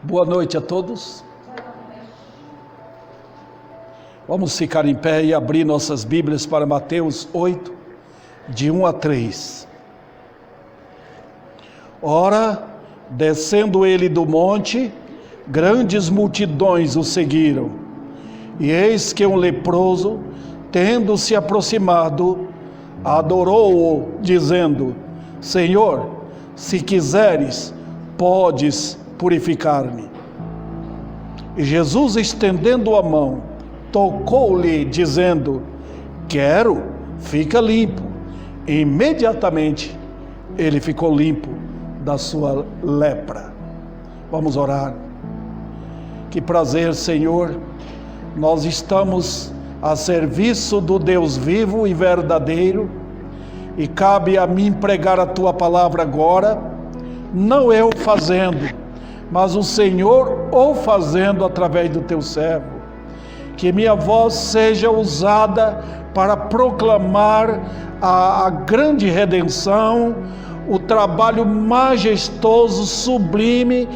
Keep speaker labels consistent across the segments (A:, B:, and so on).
A: Boa noite a todos. Vamos ficar em pé e abrir nossas Bíblias para Mateus 8, de 1 a 3. Ora, descendo ele do monte, grandes multidões o seguiram. E eis que um leproso, tendo se aproximado, adorou-o, dizendo: Senhor, se quiseres, podes purificar-me. E Jesus, estendendo a mão, tocou-lhe, dizendo: quero, fica limpo. E imediatamente ele ficou limpo da sua lepra. Vamos orar. Que prazer, Senhor, nós estamos a serviço do Deus vivo e verdadeiro, e cabe a mim pregar a Tua palavra agora, não eu fazendo, mas o Senhor o fazendo através do Teu servo. Que minha voz seja usada para proclamar a grande redenção, o trabalho majestoso, sublime,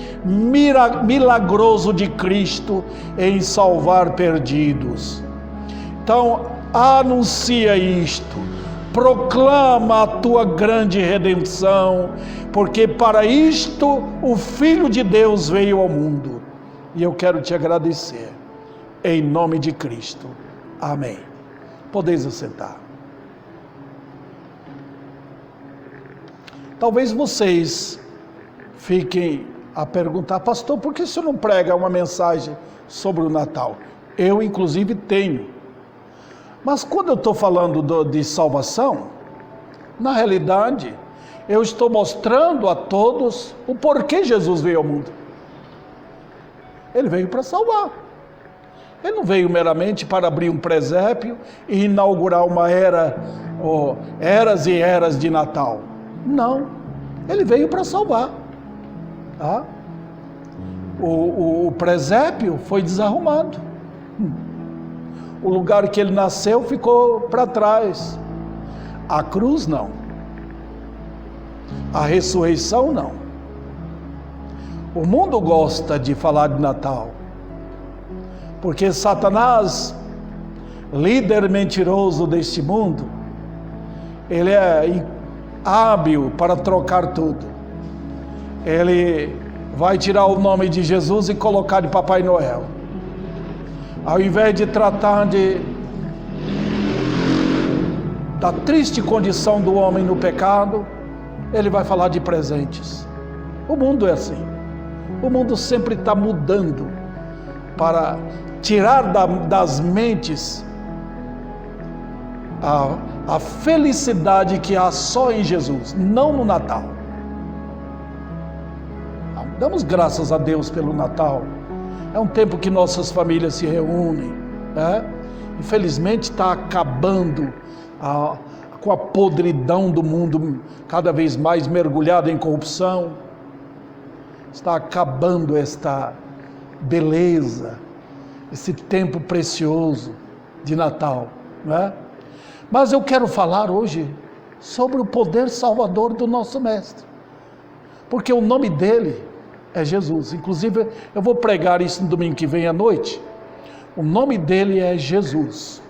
A: milagroso de Cristo em salvar perdidos. Então, anuncia isto, proclama a tua grande redenção, porque para isto o Filho de Deus veio ao mundo. E eu quero te agradecer, em nome de Cristo. Amém. Podeis assentar. Talvez vocês fiquem a perguntar: pastor, por que o senhor não prega uma mensagem sobre o Natal? Eu, inclusive, tenho. Mas quando eu estou falando de salvação, na realidade, eu estou mostrando a todos o porquê Jesus veio ao mundo. Ele veio para salvar. Ele não veio meramente para abrir um presépio e inaugurar uma era, eras e eras de Natal. Não, ele veio para salvar. Tá? O presépio foi desarrumado. O lugar que ele nasceu ficou para trás. A cruz não. A ressurreição não. O mundo gosta de falar de Natal, porque Satanás, líder mentiroso deste mundo, ele é hábil para trocar tudo. Ele vai tirar o nome de Jesus e colocar de Papai Noel. Ao invés de tratar da triste condição do homem no pecado, ele vai falar de presentes. O mundo é assim. O mundo sempre está mudando para tirar das mentes a felicidade que há só em Jesus, não no Natal. Damos graças a Deus pelo Natal. É um tempo que nossas famílias se reúnem, né? Infelizmente está acabando com a podridão do mundo, cada vez mais mergulhado em corrupção. Está acabando esta beleza, esse tempo precioso de Natal, né? Mas eu quero falar hoje sobre o poder salvador do nosso Mestre, porque o nome dele é Jesus. Inclusive, eu vou pregar isso no domingo que vem à noite. O nome dele é Jesus.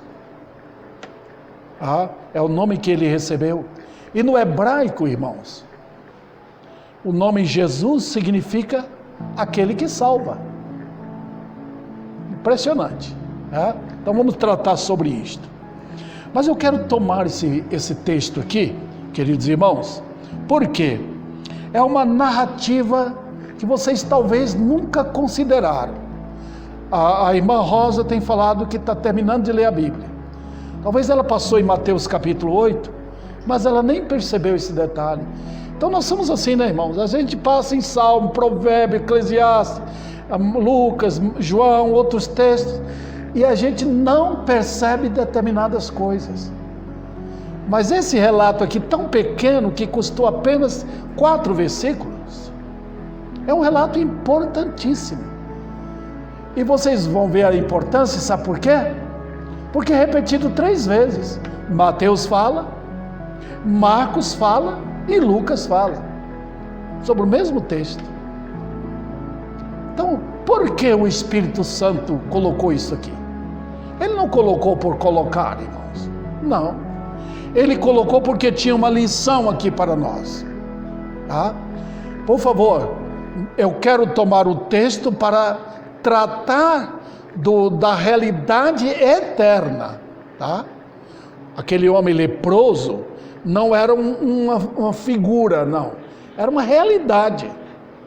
A: É o nome que ele recebeu. E no hebraico, irmãos, o nome Jesus significa aquele que salva. Impressionante. Então vamos tratar sobre isto. Mas eu quero tomar esse texto aqui, queridos irmãos, porque é uma narrativa que vocês talvez nunca consideraram. A irmã Rosa tem falado que está terminando de ler a Bíblia. Talvez ela passou em Mateus capítulo 8, mas ela nem percebeu esse detalhe. Então nós somos assim, né, irmãos? A gente passa em Salmo, Provérbio, Eclesiastes, Lucas, João, outros textos, e a gente não percebe determinadas coisas. Mas esse relato aqui tão pequeno, que custou apenas 4 versículos, é um relato importantíssimo. E vocês vão ver a importância, sabe por quê? Porque é repetido 3 vezes. Mateus fala, Marcos fala e Lucas fala sobre o mesmo texto. Então, por que o Espírito Santo colocou isso aqui? Ele não colocou por colocar, irmãos. Não. Ele colocou porque tinha uma lição aqui para nós. Tá? Por favor, eu quero tomar o texto para tratar da realidade eterna. Tá? Aquele homem leproso não era uma figura, não. Era uma realidade.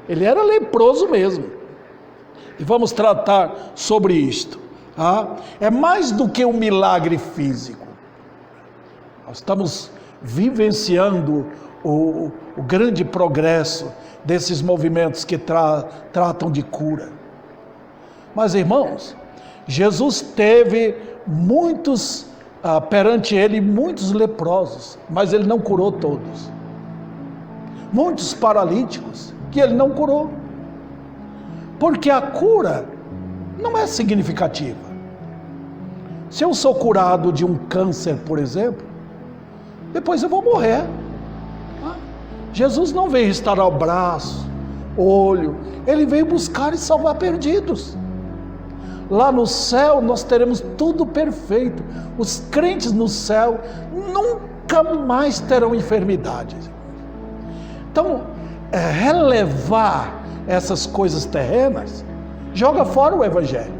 A: Ele era leproso mesmo. E vamos tratar sobre isto. Tá? É mais do que um milagre físico. Nós estamos vivenciando o grande progresso desses movimentos que tratam de cura. Mas, irmãos, Jesus teve muitos, perante ele, muitos leprosos, mas ele não curou todos. Muitos paralíticos que ele não curou. Porque a cura não é significativa. Se eu sou curado de um câncer, por exemplo, depois eu vou morrer. Jesus não veio restaurar o braço, olho, ele veio buscar e salvar perdidos. Lá no céu nós teremos tudo perfeito. Os crentes no céu nunca mais terão enfermidades. Então, relevar essas coisas terrenas joga fora o evangelho.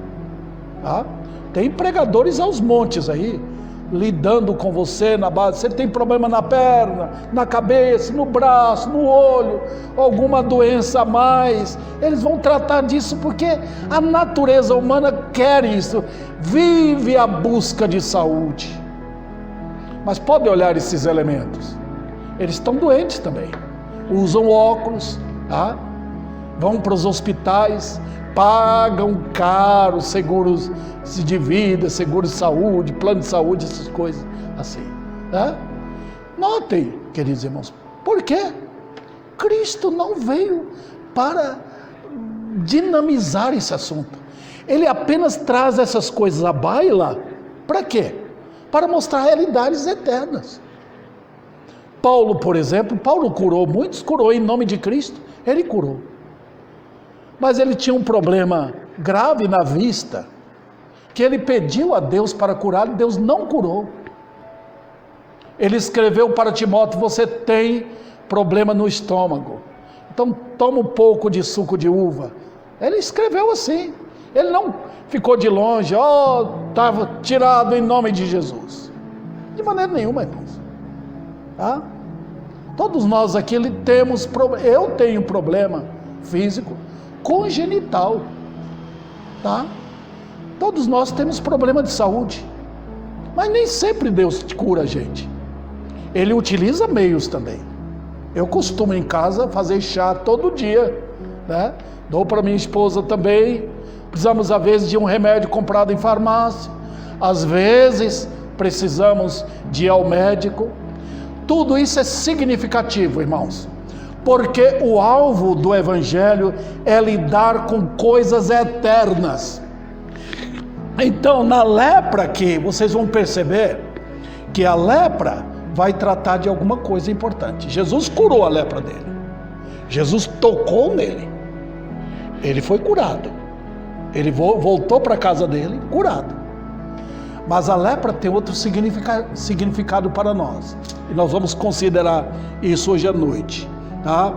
A: Tá? Tem pregadores aos montes aí, lidando com você na base. Você tem problema na perna, na cabeça, no braço, no olho, alguma doença a mais. Eles vão tratar disso porque a natureza humana quer isso, vive a busca de saúde. Mas pode olhar esses elementos, eles estão doentes também, usam óculos, tá? Vão para os hospitais, pagam caro seguros de vida, seguro de saúde, plano de saúde, essas coisas assim. Né? Notem, queridos irmãos, por quê? Cristo não veio para dinamizar esse assunto. Ele apenas traz essas coisas à baila, para quê? Para mostrar realidades eternas. Paulo, por exemplo, Paulo curou muitos, curou em nome de Cristo, ele curou. Mas ele tinha um problema grave na vista, que ele pediu a Deus para curar, e Deus não curou. Ele escreveu para Timóteo: você tem problema no estômago, então toma um pouco de suco de uva. Ele escreveu assim, ele não ficou de longe, estava tirado em nome de Jesus, de maneira nenhuma, irmãos. Tá? Todos nós aqui temos problema. Eu tenho problema físico congenital, tá? Todos nós temos problema de saúde, mas nem sempre Deus cura a gente. Ele utiliza meios também. Eu costumo em casa fazer chá todo dia, né? Dou para minha esposa também. Precisamos às vezes de um remédio comprado em farmácia, às vezes precisamos de ir ao médico. Tudo isso é significativo, irmãos, porque o alvo do evangelho é lidar com coisas eternas. Então, na lepra aqui, vocês vão perceber que a lepra vai tratar de alguma coisa importante. Jesus curou a lepra dele. Jesus tocou nele. Ele foi curado. Ele voltou para a casa dele curado. Mas a lepra tem outro significado para nós. E nós vamos considerar isso hoje à noite. Tá?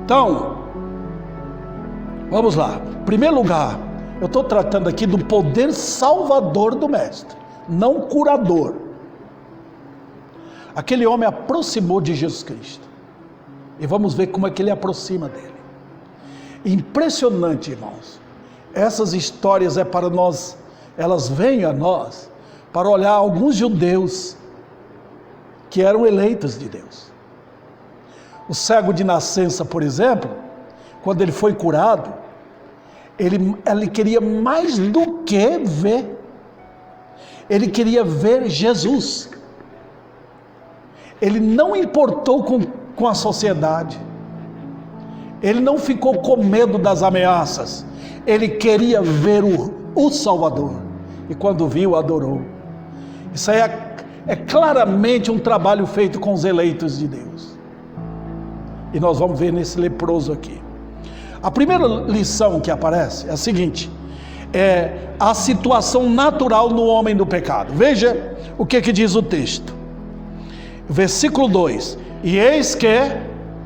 A: Então, vamos lá. Em primeiro lugar, eu estou tratando aqui do poder salvador do mestre, não curador. Aquele homem aproximou de Jesus Cristo, e vamos ver como é que ele aproxima dele. Impressionante, irmãos. Essas histórias para nós, elas vêm a nós para olhar alguns judeus que eram eleitos de Deus. O cego de nascença, por exemplo, quando ele foi curado, ele queria mais do que ver. Ele queria ver Jesus. Ele não importou com a sociedade. Ele não ficou com medo das ameaças. Ele queria ver o Salvador. E quando viu, adorou. Isso aí é claramente um trabalho feito com os eleitos de Deus. E nós vamos ver nesse leproso aqui. A primeira lição que aparece é a seguinte: é a situação natural no homem do pecado. Veja o que diz o texto. Versículo 2: e eis que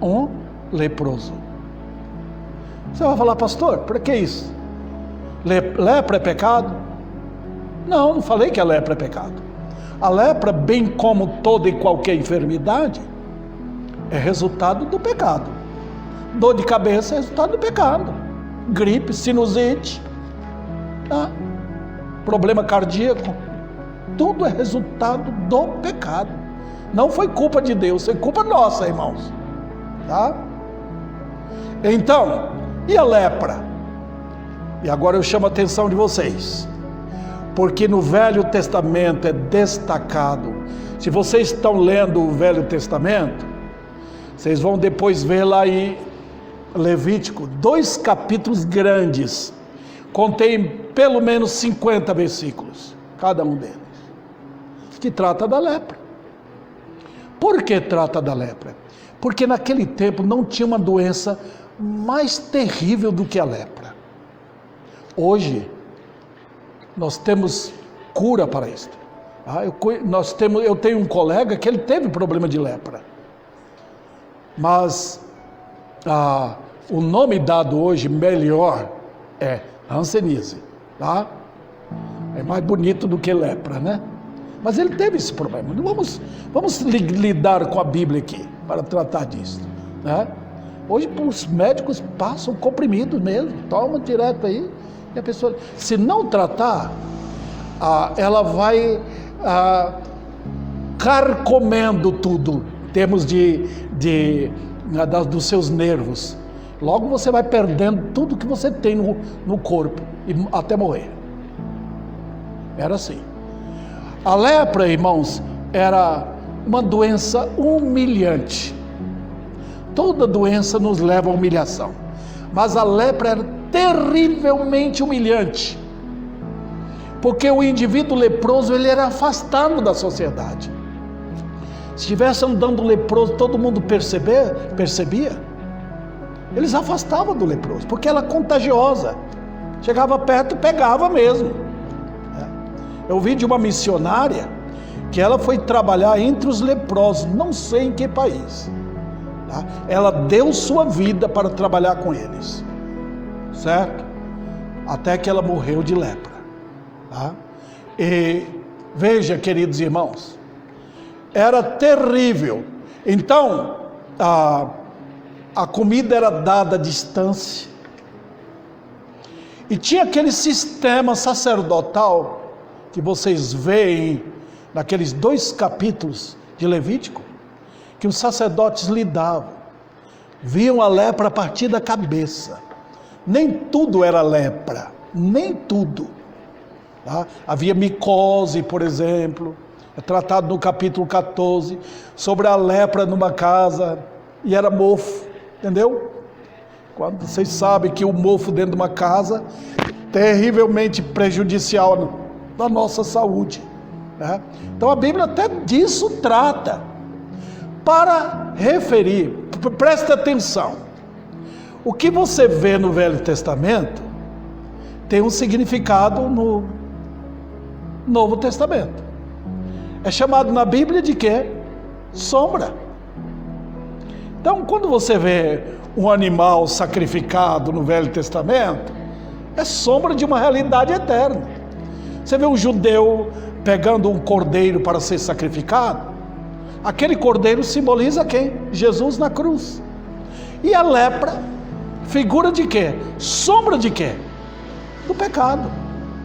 A: um leproso. Você vai falar, pastor, para que isso? Lepra é pecado? Não, não falei que a lepra é pecado. A lepra, bem como toda e qualquer enfermidade, é resultado do pecado. Dor de cabeça é resultado do pecado. Gripe, sinusite, problema cardíaco, tudo é resultado do pecado. Não foi culpa de Deus, foi culpa nossa, irmãos. Tá? Então, e a lepra? E agora eu chamo a atenção de vocês, porque no Velho Testamento é destacado. Se vocês estão lendo o Velho Testamento, vocês vão depois ver lá em Levítico, 2 capítulos grandes, contém pelo menos 50 versículos, cada um deles, que trata da lepra. Por que trata da lepra? Porque naquele tempo não tinha uma doença mais terrível do que a lepra. Hoje, nós temos cura para isso. Eu tenho um colega que ele teve problema de lepra. Mas o nome dado hoje, melhor, é hanseníase. Tá? É mais bonito do que lepra, né? Mas ele teve esse problema. Vamos lidar com a Bíblia aqui, para tratar disso. Né? Hoje os médicos passam comprimidos mesmo, toma direto aí, e a pessoa, se não tratar, ela vai carcomendo tudo, em termos dos seus nervos. Logo você vai perdendo tudo que você tem no corpo, até morrer. Era assim. A lepra, irmãos, era uma doença humilhante. Toda doença nos leva à humilhação, mas a lepra era terrivelmente humilhante, porque o indivíduo leproso, ele era afastado da sociedade. Se estivesse andando leproso, todo mundo percebia, eles afastavam do leproso, porque ela é contagiosa, chegava perto, pegava mesmo. Eu vi de uma missionária que ela foi trabalhar entre os leprosos, não sei em que país. Tá? Ela deu sua vida para trabalhar com eles, certo? Até que ela morreu de lepra. Tá? E veja, queridos irmãos, era terrível. Então, a comida era dada à distância. E tinha aquele sistema sacerdotal que vocês veem naqueles 2 capítulos de Levítico, que os sacerdotes lidavam, viam a lepra a partir da cabeça. Nem tudo era lepra, nem tudo. Tá? Havia micose, por exemplo, é tratado no capítulo 14, sobre a lepra numa casa, e era mofo, entendeu? Quando vocês sabem que o mofo dentro de uma casa é terrivelmente prejudicial da nossa saúde, né? Então a Bíblia até disso trata, para referir, presta atenção, o que você vê no Velho Testamento tem um significado no Novo Testamento. É chamado na Bíblia de quê? Sombra. Então, quando você vê um animal sacrificado no Velho Testamento, é sombra de uma realidade eterna. Você vê um judeu pegando um cordeiro para ser sacrificado, aquele cordeiro simboliza quem? Jesus na cruz. E a lepra, figura de quê? Sombra de quê? Do pecado.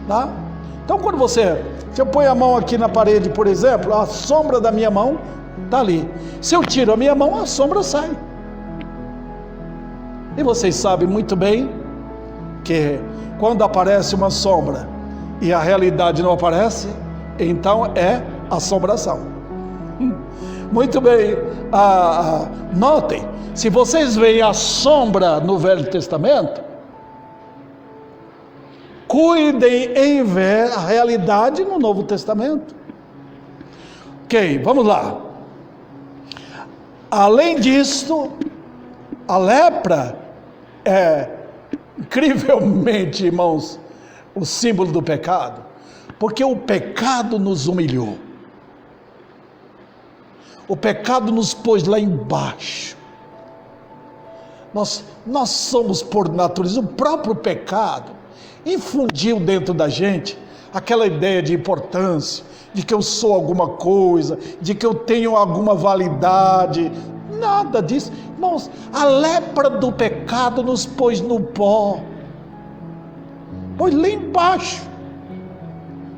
A: Tá? Então quando se eu ponho a mão aqui na parede, por exemplo, a sombra da minha mão está ali. Se eu tiro a minha mão, a sombra sai. E vocês sabem muito bem que quando aparece uma sombra e a realidade não aparece, então é assombração. Muito bem, notem, se vocês veem a sombra no Velho Testamento, cuidem em ver a realidade no Novo Testamento. Ok, vamos lá. Além disso, a lepra é incrivelmente, irmãos, o símbolo do pecado, porque o pecado nos humilhou. O pecado nos pôs lá embaixo. Nós somos por natureza, o próprio pecado infundiu dentro da gente aquela ideia de importância, de que eu sou alguma coisa, de que eu tenho alguma validade. Nada disso. Irmãos, a lepra do pecado nos pôs no pó. Pois lá embaixo.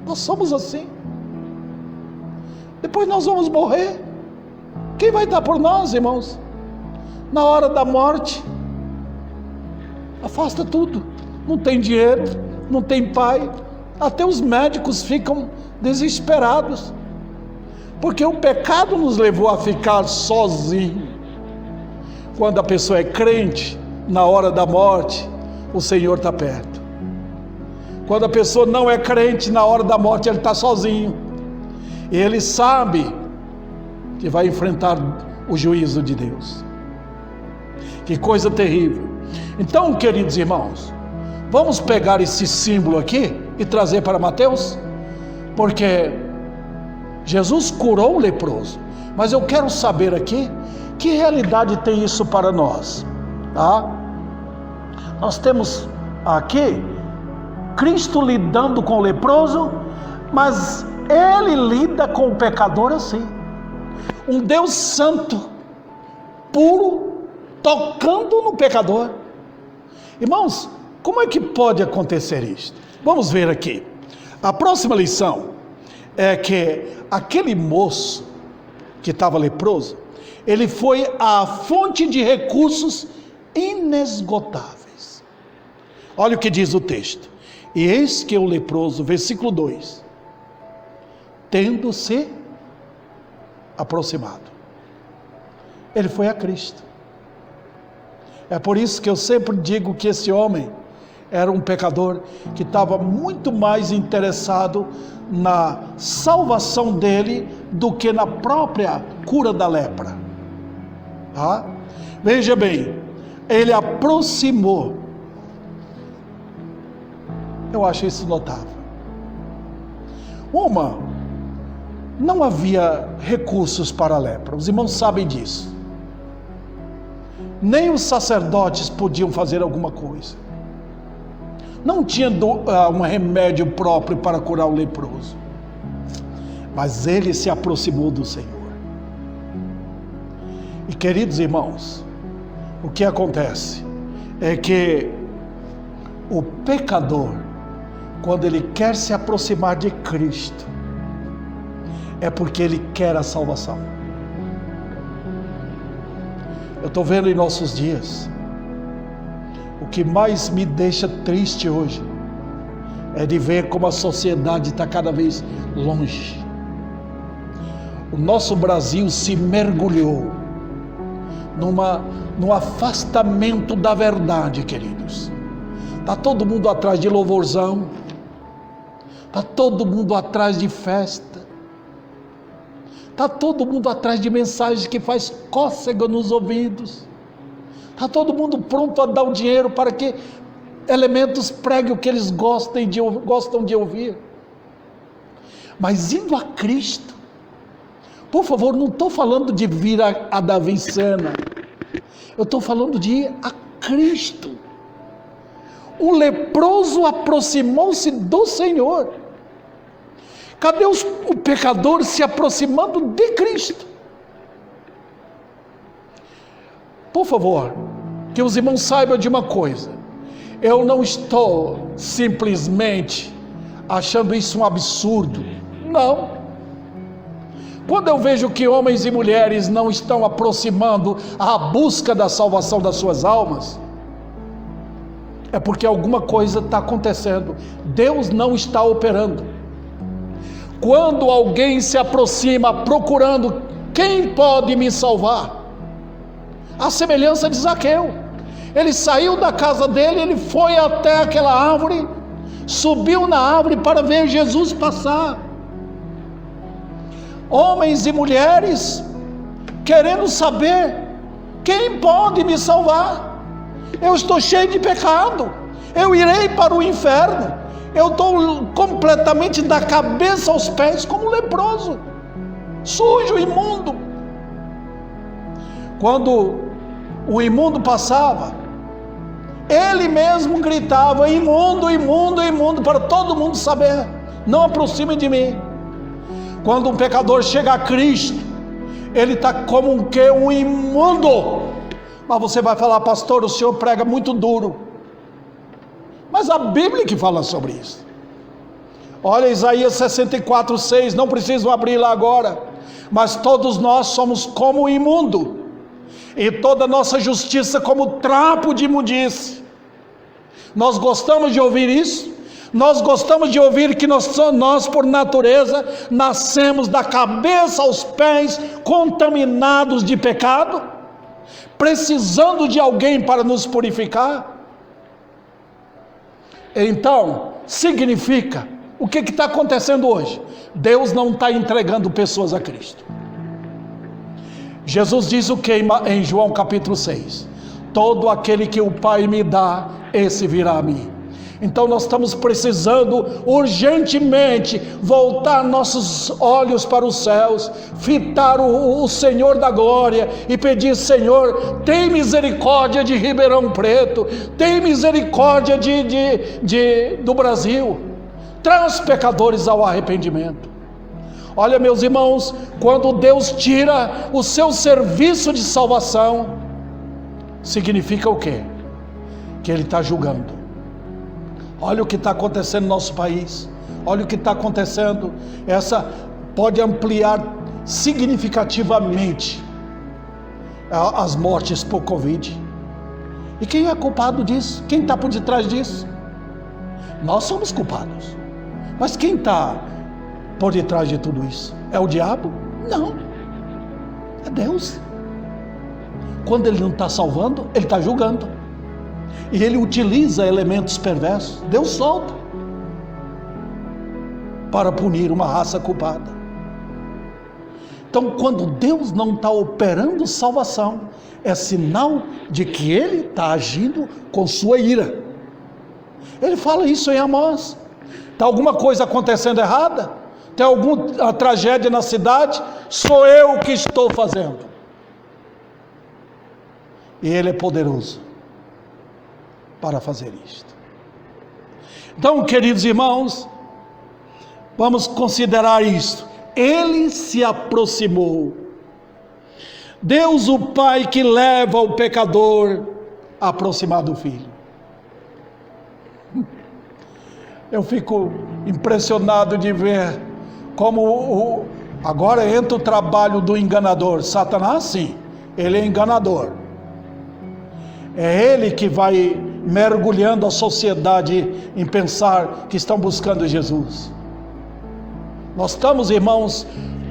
A: Nós somos assim. Depois nós vamos morrer. Quem vai dar por nós, irmãos? Na hora da morte, afasta tudo. Não tem dinheiro, não tem pai. Até os médicos ficam desesperados, porque o pecado nos levou a ficar sozinho. Quando a pessoa é crente, na hora da morte, o Senhor está perto. Quando a pessoa não é crente, na hora da morte ele está sozinho, e ele sabe que vai enfrentar o juízo de Deus. Que coisa terrível. Então, queridos irmãos, vamos pegar esse símbolo aqui e trazer para Mateus, porque Jesus curou o leproso, mas eu quero saber aqui, que realidade tem isso para nós, tá? Nós temos aqui Cristo lidando com o leproso, mas Ele lida com o pecador assim, um Deus santo, puro, tocando no pecador. Irmãos, como é que pode acontecer isso? Vamos ver aqui. A próxima lição é que aquele moço que estava leproso, ele foi à fonte de recursos inesgotáveis. Olha o que diz o texto. E eis que o leproso, versículo 2, tendo se aproximado, ele foi a Cristo. É por isso que eu sempre digo que esse homem era um pecador que estava muito mais interessado na salvação dele do que na própria cura da lepra. Tá? Veja bem, ele aproximou. Eu acho isso notável. Não havia recursos para a lepra, os irmãos sabem disso. Nem os sacerdotes podiam fazer alguma coisa. Não tinha um remédio próprio para curar o leproso. Mas ele se aproximou do Senhor. E queridos irmãos, o que acontece é que o pecador, quando ele quer se aproximar de Cristo, é porque ele quer a salvação. Eu estou vendo em nossos dias, o que mais me deixa triste hoje é de ver como a sociedade está cada vez longe. O nosso Brasil se mergulhou num afastamento da verdade, queridos. Está todo mundo atrás de louvorzão, está todo mundo atrás de festa, está todo mundo atrás de mensagens que faz cócega nos ouvidos. Está todo mundo pronto a dar o dinheiro para que elementos preguem o que eles gostam de ouvir. Mas indo a Cristo, por favor, não estou falando de vir a Davi Sena, eu estou falando de ir a Cristo. O leproso aproximou-se do Senhor. Cadê o pecador se aproximando de Cristo? Por favor, que os irmãos saibam de uma coisa. Eu não estou simplesmente achando isso um absurdo. Não. Quando eu vejo que homens e mulheres não estão aproximando à busca da salvação das suas almas, é porque alguma coisa está acontecendo. Deus não está operando. Quando alguém se aproxima procurando quem pode me salvar, a semelhança de Zaqueu, ele saiu da casa dele, ele foi até aquela árvore, subiu na árvore para ver Jesus passar. Homens e mulheres querendo saber quem pode me salvar. Eu estou cheio de pecado, eu irei para o inferno. Eu estou completamente da cabeça aos pés como leproso, sujo, imundo. Quando o imundo passava, ele mesmo gritava: imundo, imundo, imundo, para todo mundo saber, não aproxime de mim. Quando um pecador chega a Cristo, ele está como um imundo. Mas você vai falar: pastor, o senhor prega muito duro. Mas a Bíblia que fala sobre isso. Olha Isaías 64:6, não preciso abrir lá agora. Mas todos nós somos como imundo, e toda nossa justiça como trapo de imundície. Nós gostamos de ouvir isso. Nós gostamos de ouvir que nós por natureza nascemos da cabeça aos pés contaminados de pecado, precisando de alguém para nos purificar. Então, significa, o que está acontecendo hoje? Deus não está entregando pessoas a Cristo. Jesus diz o que em João capítulo 6? Todo aquele que o Pai me dá, esse virá a mim. Então nós estamos precisando urgentemente voltar nossos olhos para os céus, fitar o Senhor da glória e pedir: Senhor, tem misericórdia de Ribeirão Preto, tem misericórdia do Brasil, traz os pecadores ao arrependimento. Olha, meus irmãos, quando Deus tira o seu serviço de salvação, significa o quê? Que Ele está julgando. Olha o que está acontecendo no nosso país, olha o que está acontecendo. Essa pode ampliar significativamente as mortes por Covid. E quem é culpado disso? Quem está por detrás disso? Nós somos culpados. Mas quem está por detrás de tudo isso? É o diabo? Não, é Deus. Quando Ele não está salvando, Ele está julgando. E Ele utiliza elementos perversos. Deus solta para punir uma raça culpada. Então, quando Deus não está operando salvação, é sinal de que Ele está agindo com sua ira. Ele fala isso em Amós. Está alguma coisa acontecendo errada? Tem alguma tragédia na cidade? Sou eu que estou fazendo. E Ele é poderoso para fazer isto. Então, queridos irmãos, vamos considerar isto. Ele se aproximou. Deus, o Pai, que leva o pecador a aproximar do Filho. Eu fico impressionado de ver como agora entra o trabalho do enganador. Satanás, sim, ele é enganador. É ele que vai mergulhando a sociedade em pensar que estão buscando Jesus. Nós estamos, irmãos,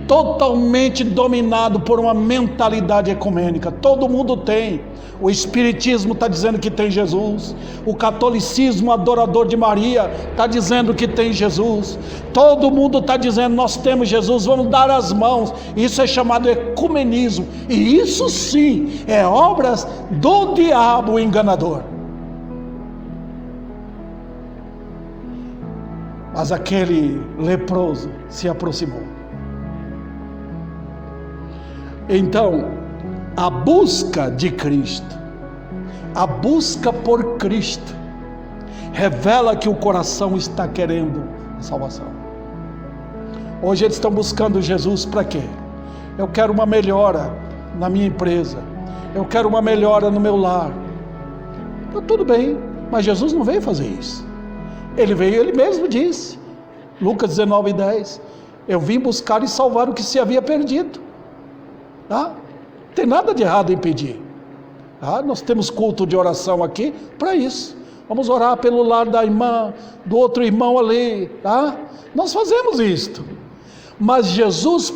A: totalmente dominados por uma mentalidade ecumênica. Todo mundo tem. O Espiritismo está dizendo que tem Jesus. O catolicismo adorador de Maria está dizendo que tem Jesus. Todo mundo está dizendo: nós temos Jesus, vamos dar as mãos. Isso é chamado ecumenismo. E isso sim é obras do diabo enganador. Mas aquele leproso se aproximou. Então, a busca de Cristo, a busca por Cristo, revela que o coração está querendo a salvação. Hoje eles estão buscando Jesus para quê? Eu quero uma melhora na minha empresa, eu quero uma melhora no meu lar. Então, tudo bem, mas Jesus não veio fazer isso. Ele veio, Ele mesmo disse, Lucas 19:10, eu vim buscar e salvar o que se havia perdido. Tá? Não tem nada de errado em pedir. Tá? Nós temos culto de oração aqui para isso. Vamos orar pelo lar da irmã, do outro irmão ali. Tá? Nós fazemos isto. Mas Jesus,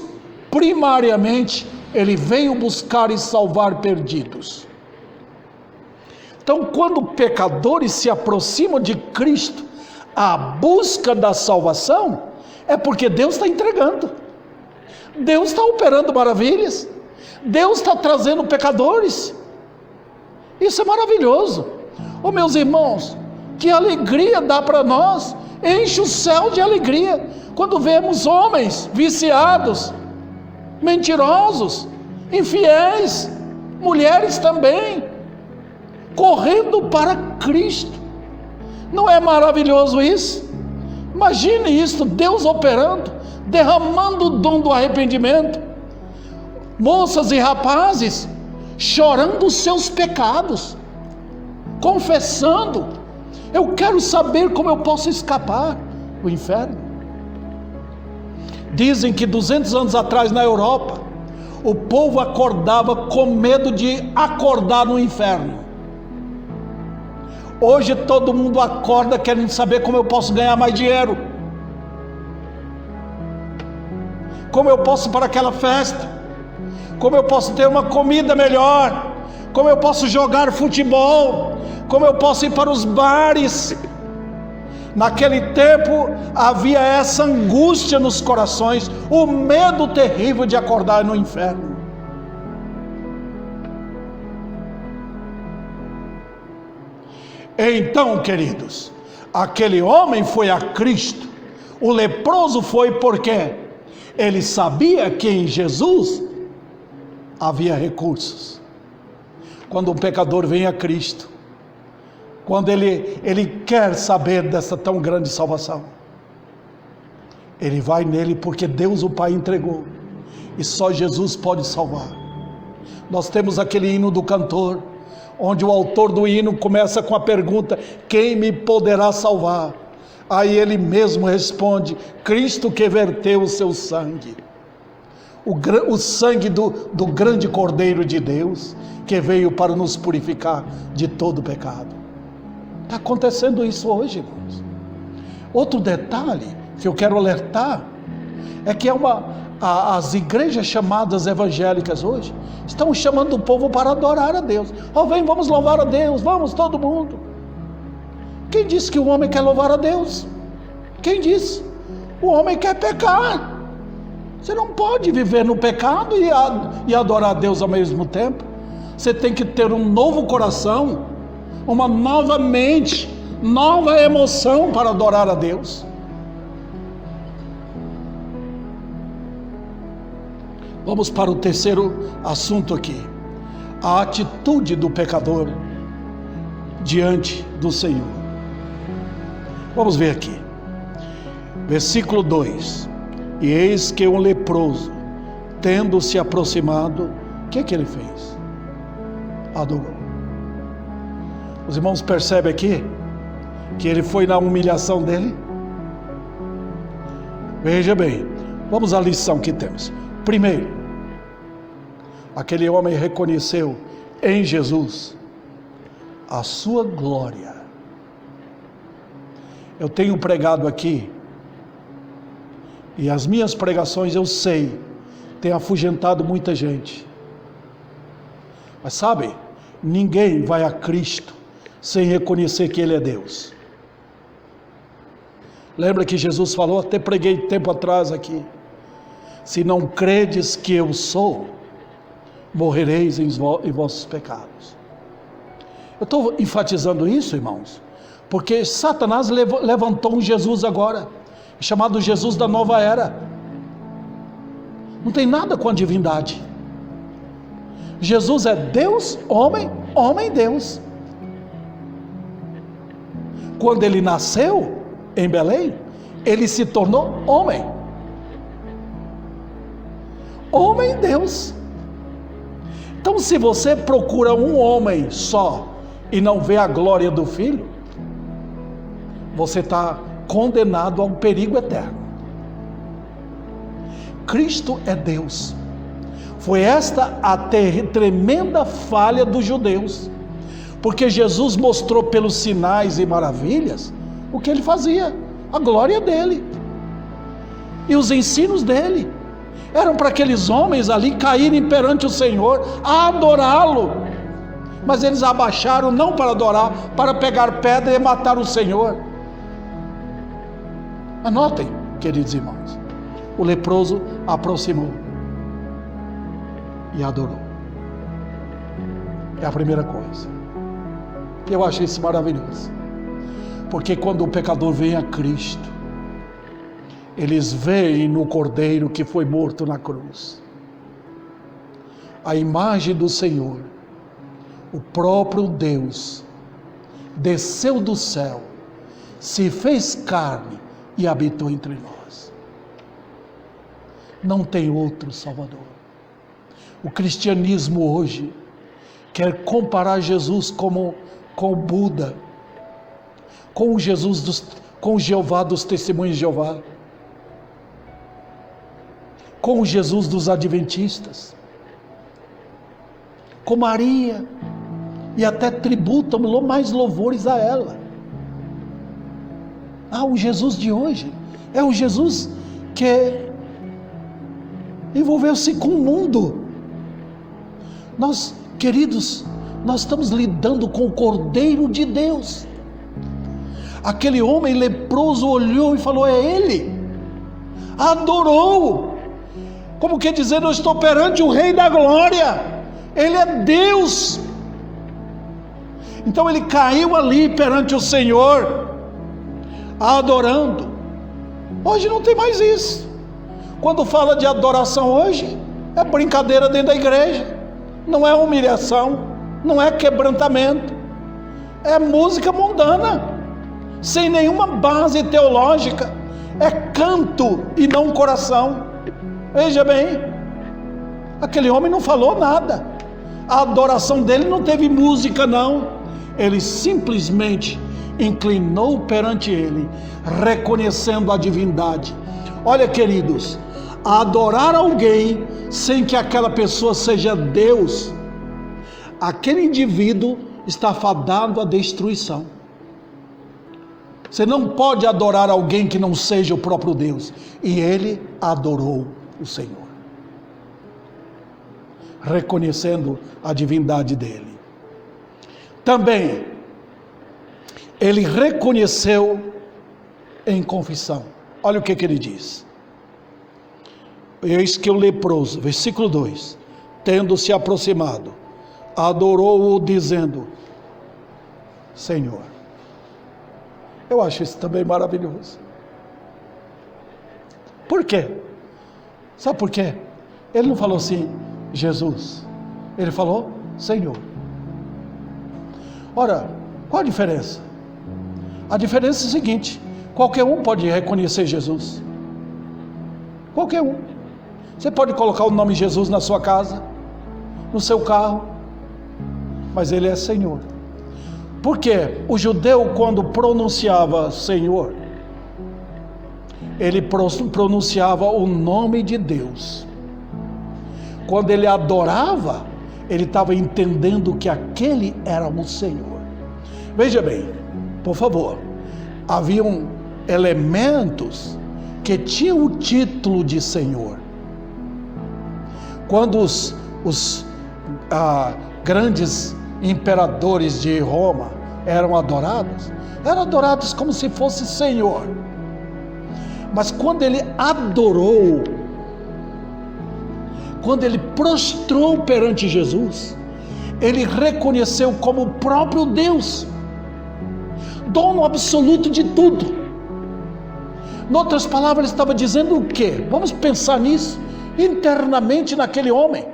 A: primariamente, Ele veio buscar e salvar perdidos. Então, quando pecadores se aproximam de Cristo, a busca da salvação, é porque Deus está entregando. Deus está operando maravilhas. Deus está trazendo pecadores. Isso é maravilhoso. Oh, meus irmãos, Que alegria dá para nós, enche o céu de alegria, quando vemos homens viciados, mentirosos, infiéis, mulheres também, correndo para Cristo. Não é maravilhoso isso? Imagine isso, Deus operando, derramando o dom do arrependimento. Moças e rapazes chorando os seus pecados, confessando: eu quero saber como eu posso escapar do inferno. Dizem que 200 anos atrás na Europa, o povo acordava com medo de acordar no inferno. Hoje todo mundo acorda querendo saber como eu posso ganhar mais dinheiro, como eu posso ir para aquela festa, como eu posso ter uma comida melhor, como eu posso jogar futebol, como eu posso ir para os bares. Naquele tempo havia essa angústia nos corações, o medo terrível de acordar no inferno. Então, queridos, aquele homem foi a Cristo, o leproso foi porque ele sabia que em Jesus havia recursos. Quando um pecador vem a Cristo, quando ele quer saber dessa tão grande salvação, ele vai nele porque Deus o Pai entregou, e só Jesus pode salvar. Nós temos aquele hino do cantor, onde o autor do hino começa com a pergunta: quem me poderá salvar? Aí ele mesmo responde: Cristo que verteu o seu sangue, o sangue do grande Cordeiro de Deus, que veio para nos purificar de todo pecado. Está acontecendo isso hoje, irmãos. Outro detalhe que eu quero alertar é que as igrejas chamadas evangélicas hoje estão chamando o povo para adorar a Deus. Vem, vamos louvar a Deus, vamos todo mundo. Quem disse que o homem quer louvar a Deus? Quem disse? O homem quer pecar. Você não pode viver no pecado e adorar a Deus ao mesmo tempo. Você tem que ter um novo coração, uma nova mente, nova emoção para adorar a Deus. Vamos para o terceiro assunto aqui: a atitude do pecador diante do Senhor. Vamos ver aqui, versículo 2: e eis que um leproso, tendo se aproximado, o que ele fez? Adorou. Os irmãos percebem aqui que ele foi na humilhação dele? Veja bem, vamos à lição que temos. Primeiro, aquele homem reconheceu em Jesus a sua glória. Eu tenho pregado aqui, e as minhas pregações, eu sei, têm afugentado muita gente. Mas sabe, ninguém vai a Cristo sem reconhecer que Ele é Deus. Lembra que Jesus falou, até preguei tempo atrás aqui: se não credes que eu sou, morrereis em vossos pecados. Eu estou enfatizando isso, irmãos, porque Satanás levantou um Jesus agora, chamado Jesus da nova era. Não tem nada com a divindade. Jesus é Deus, homem, homem, Deus. Quando ele nasceu em Belém, ele se tornou homem. Homem, Deus. Então, se você procura um homem só e não vê a glória do Filho, você está condenado a um perigo eterno. Cristo é Deus. Foi esta a tremenda falha dos judeus, porque Jesus mostrou pelos sinais e maravilhas o que ele fazia, a glória dele, e os ensinos dele eram para aqueles homens ali caírem perante o Senhor, a adorá-lo, mas eles abaixaram não para adorar, para pegar pedra e matar o Senhor. Anotem, queridos irmãos, o leproso aproximou e adorou. É a primeira coisa. Eu achei isso maravilhoso. Porque quando o pecador vem a Cristo, eles veem no Cordeiro que foi morto na cruz a imagem do Senhor. O próprio Deus desceu do céu, se fez carne e habitou entre nós. Não tem outro Salvador. O cristianismo hoje quer comparar Jesus com Buda, com o Jeová dos Testemunhos de Jeová, com o Jesus dos Adventistas, com Maria, e até tributam mais louvores a ela. O Jesus de hoje é o Jesus que envolveu-se com o mundo. Nós, queridos, nós estamos lidando com o Cordeiro de Deus. Aquele homem leproso olhou e falou: é ele. Adorou, como quer dizer, eu estou perante o Rei da Glória, ele é Deus. Então ele caiu ali perante o Senhor, adorando. Hoje não tem mais isso. Quando fala de adoração hoje, é brincadeira dentro da igreja, não é humilhação, não é quebrantamento, é música mundana, sem nenhuma base teológica, é canto e não coração. Veja bem, aquele homem não falou nada, a adoração dele não teve música não, ele simplesmente inclinou perante ele, reconhecendo a divindade. Olha, queridos, adorar alguém sem que aquela pessoa seja Deus, aquele indivíduo está fadado à destruição. Você não pode adorar alguém que não seja o próprio Deus. E ele adorou o Senhor, reconhecendo a divindade dele. Também ele reconheceu em confissão. Olha o que ele diz: eis que o leproso, versículo 2, tendo se aproximado, adorou-o dizendo: Senhor. Eu acho isso também maravilhoso. Por quê? Sabe por quê? Ele não falou assim, Jesus. Ele falou, Senhor. Ora, qual a diferença? A diferença é a seguinte: qualquer um pode reconhecer Jesus. Qualquer um. Você pode colocar o nome Jesus na sua casa, no seu carro, mas ele é Senhor. Porque o judeu, quando pronunciava Senhor, ele pronunciava o nome de Deus. Quando ele adorava, ele estava entendendo que aquele era o Senhor. Veja bem, por favor, haviam elementos que tinham o título de Senhor. Quando os grandes imperadores de Roma eram adorados como se fosse Senhor. Mas quando ele adorou, quando ele prostrou perante Jesus, ele reconheceu como o próprio Deus, dono absoluto de tudo. Em outras palavras, ele estava dizendo o quê? Vamos pensar nisso, internamente naquele homem.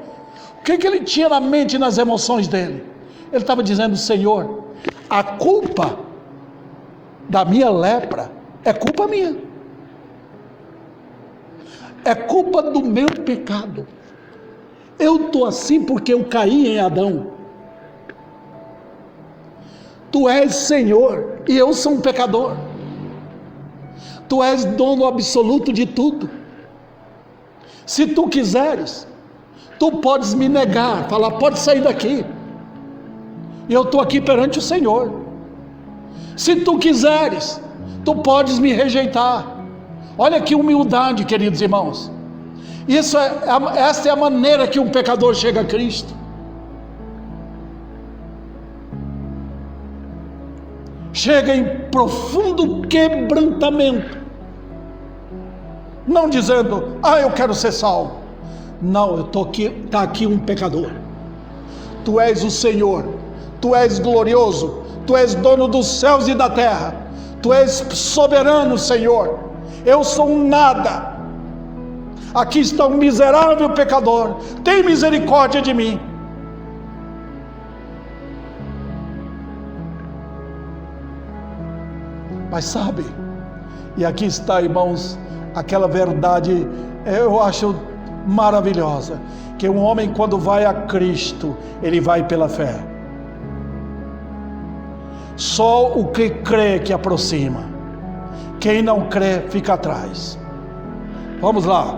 A: O que ele tinha na mente e nas emoções dele? Ele estava dizendo, Senhor, a culpa da minha lepra é culpa minha. É culpa do meu pecado. Eu estou assim porque eu caí em Adão. Tu és Senhor e eu sou um pecador. Tu és dono absoluto de tudo. Se tu quiseres, tu podes me negar, falar, pode sair daqui. E eu estou aqui perante o Senhor. Se tu quiseres, tu podes me rejeitar. Olha que humildade, queridos irmãos. Esta é a maneira que um pecador chega a Cristo. Chega em profundo quebrantamento. Não dizendo, eu quero ser salvo. Não, eu estou aqui, está aqui um pecador. Tu és o Senhor. Tu és glorioso, Tu és dono dos céus e da terra, Tu és soberano, Senhor. Eu sou um nada. Aqui está um miserável pecador. Tem misericórdia de mim. Mas sabe, e aqui está, irmãos, aquela verdade, eu acho maravilhosa, que um homem, quando vai a Cristo, ele vai pela fé. Só o que crê que aproxima. Quem não crê fica atrás. Vamos lá.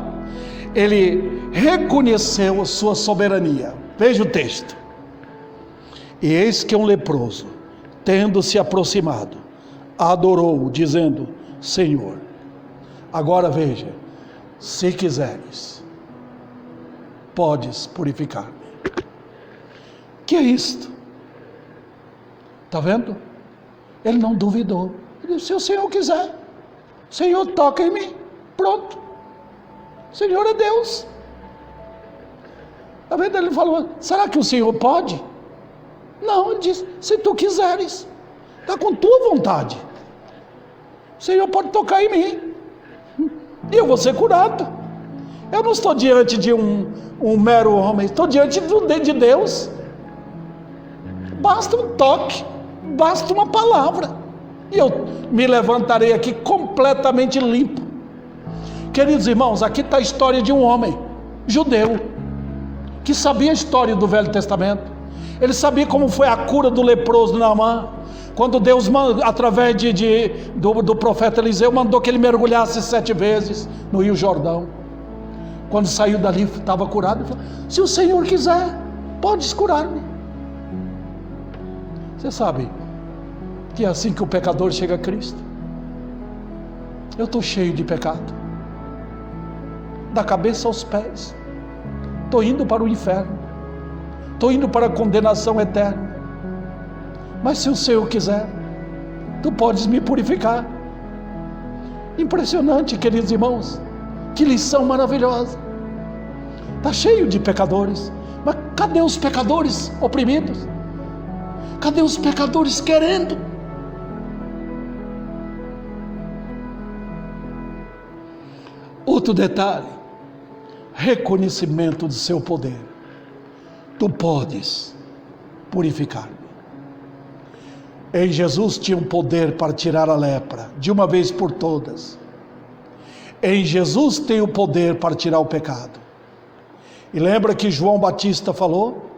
A: Ele reconheceu a sua soberania. Veja o texto. E eis que um leproso, tendo se aproximado, adorou-o, dizendo: Senhor, agora veja, se quiseres, podes purificar-me. Que é isto? Está vendo? Ele não duvidou. Ele disse: se o Senhor quiser, Senhor, toca em mim. Pronto. Senhor é Deus. Está vendo? Ele falou: será que o Senhor pode? Não, ele disse: se tu quiseres, está com tua vontade. O Senhor pode tocar em mim e eu vou ser curado. Eu não estou diante de um mero homem, estou diante de Deus. Basta um toque, basta uma palavra, e eu me levantarei aqui completamente limpo. Queridos irmãos, aqui está a história de um homem judeu que sabia a história do Velho Testamento. Ele sabia como foi a cura do leproso Naamã, quando Deus, através do profeta Eliseu, mandou que ele mergulhasse 7 vezes no Rio Jordão. Quando saiu dali, estava curado. Ele falou: se o Senhor quiser, podes curar-me. Você sabe que é assim que o pecador chega a Cristo. Eu estou cheio de pecado, da cabeça aos pés. Estou indo para o inferno, estou indo para a condenação eterna. Mas se o Senhor quiser, tu podes me purificar. Impressionante, queridos irmãos. Que lição maravilhosa. Está cheio de pecadores, mas cadê os pecadores oprimidos? Cadê os pecadores querendo? Outro detalhe: reconhecimento do seu poder. Tu podes purificar-me. Em Jesus tinha um poder para tirar a lepra, de uma vez por todas. Em Jesus tem o poder para tirar o pecado. E lembra que João Batista falou: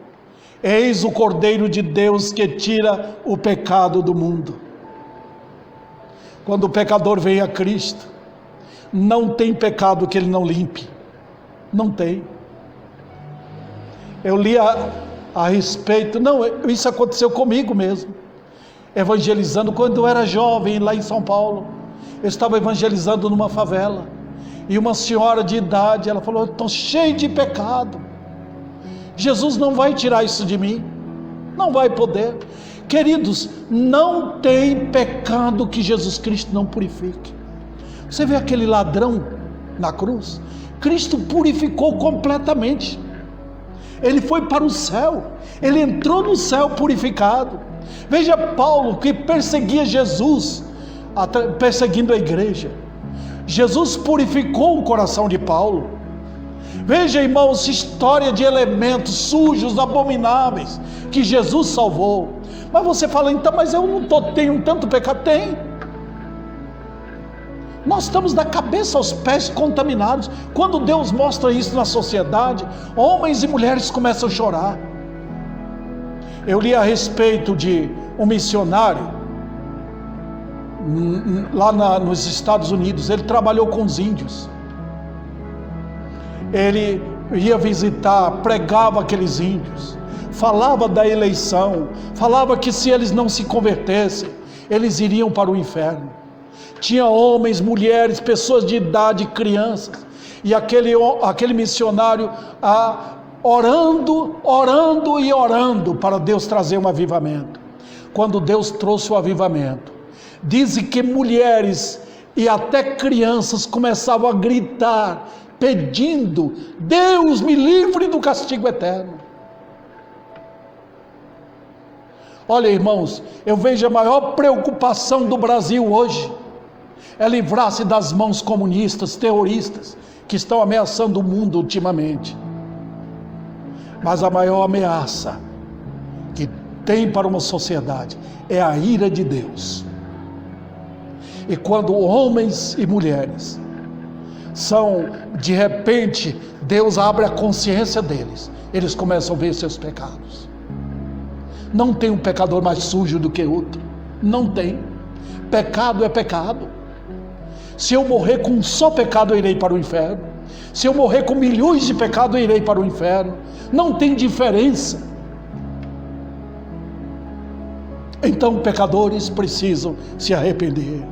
A: eis o Cordeiro de Deus que tira o pecado do mundo. Quando o pecador vem a Cristo, não tem pecado que ele não limpe. Não tem. Eu li a respeito, não, isso aconteceu comigo mesmo, evangelizando quando eu era jovem lá em São Paulo. Eu estava evangelizando numa favela, e uma senhora de idade, ela falou: eu estou cheio de pecado, Jesus não vai tirar isso de mim, não vai poder. Queridos, não tem pecado que Jesus Cristo não purifique. Você vê aquele ladrão na cruz, Cristo purificou completamente. Ele foi para o céu, ele entrou no céu purificado. Veja Paulo, que perseguia Jesus, perseguindo a igreja. Jesus purificou o coração de Paulo. Veja, irmãos, história de elementos sujos, abomináveis, que Jesus salvou. Mas você fala: então, mas eu não tenho tanto pecado. Tem. Nós estamos da cabeça aos pés contaminados. Quando Deus mostra isso na sociedade, homens e mulheres começam a chorar. Eu li a respeito de um missionário lá nos Estados Unidos. Ele trabalhou com os índios. Ele ia visitar, pregava aqueles índios, falava da eleição, falava que se eles não se convertessem, eles iriam para o inferno. Tinha homens, mulheres, pessoas de idade, crianças, e aquele missionário orando e orando para Deus trazer um avivamento. Quando Deus trouxe o avivamento, dizem que mulheres e até crianças começavam a gritar, pedindo: Deus me livre do castigo eterno. Olha, irmãos, eu vejo a maior preocupação do Brasil hoje é livrar-se das mãos comunistas, terroristas, que estão ameaçando o mundo ultimamente. Mas a maior ameaça que tem para uma sociedade é a ira de Deus. E quando homens e mulheres são, de repente, Deus abre a consciência deles, eles começam a ver seus pecados. Não tem um pecador mais sujo do que outro, não tem. Pecado é pecado. Se eu morrer com um só pecado, eu irei para o inferno. Se eu morrer com milhões de pecados, eu irei para o inferno. Não tem diferença. Então, pecadores precisam se arrepender.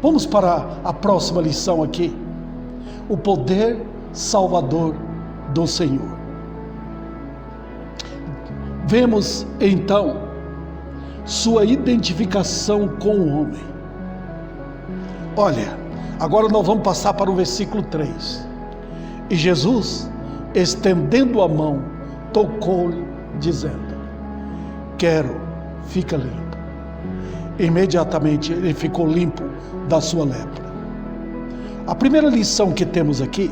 A: Vamos para a próxima lição aqui. O poder salvador do Senhor. Vemos então sua identificação com o homem. Olha, agora nós vamos passar para o versículo 3. E Jesus, estendendo a mão, tocou-lhe, dizendo: quero, fica limpo. Imediatamente ele ficou limpo da sua lepra. A primeira lição que temos aqui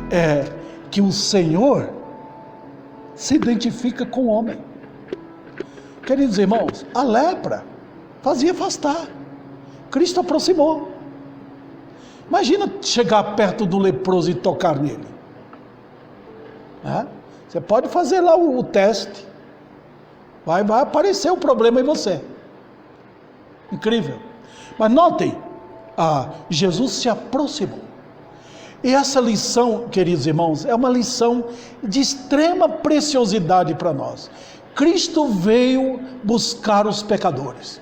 A: é que o Senhor se identifica com o homem. Queridos irmãos, a lepra fazia afastar. Cristo aproximou. Imagina chegar perto do leproso e tocar nele. Você pode fazer lá o teste. Vai aparecer o problema em você. Incrível. Mas notem, Jesus se aproximou. E essa lição, queridos irmãos, é uma lição de extrema preciosidade para nós. Cristo veio buscar os pecadores.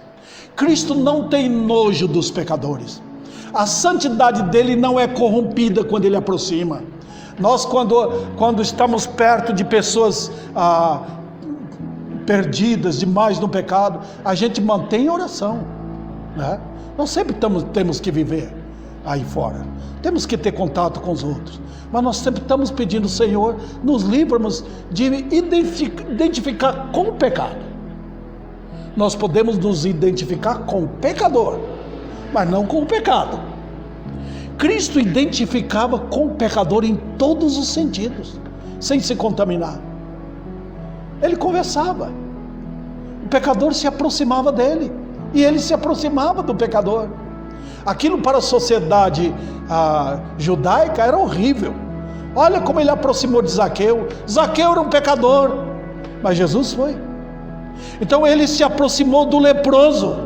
A: Cristo não tem nojo dos pecadores. A santidade dele não é corrompida quando ele aproxima. Nós, quando estamos perto de pessoas perdidas demais no pecado, a gente mantém oração, né? Nós sempre temos que viver aí fora, temos que ter contato com os outros, mas nós sempre estamos pedindo: Senhor, nos livra-nos de identificar com o pecado. Nós podemos nos identificar com o pecador, mas não com o pecado. Cristo identificava com o pecador em todos os sentidos, sem se contaminar. Ele conversava, o pecador se aproximava dele, e ele se aproximava do pecador. Aquilo para a sociedade judaica era horrível. Olha como ele aproximou de Zaqueu. Zaqueu era um pecador, mas Jesus foi. Então ele se aproximou do leproso.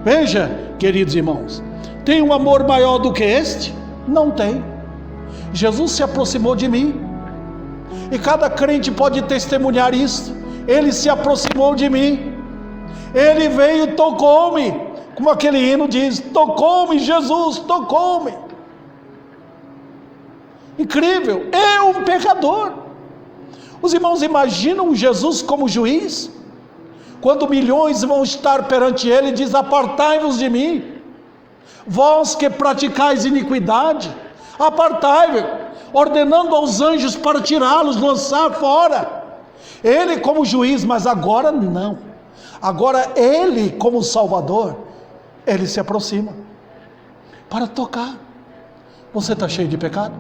A: Veja, queridos irmãos, tem um amor maior do que este? Não tem. Jesus se aproximou de mim, e cada crente pode testemunhar isso. Ele se aproximou de mim, ele veio e tocou-me, como aquele hino diz: tocou-me Jesus, tocou-me. Incrível, eu, um pecador. Os irmãos imaginam Jesus como juiz? Quando milhões vão estar perante ele, diz: apartai-vos de mim, vós que praticais iniquidade, apartai-vos, ordenando aos anjos para tirá-los, lançar fora. Ele como juiz, mas agora não. Agora ele como Salvador, ele se aproxima para tocar. Você está cheio de pecado?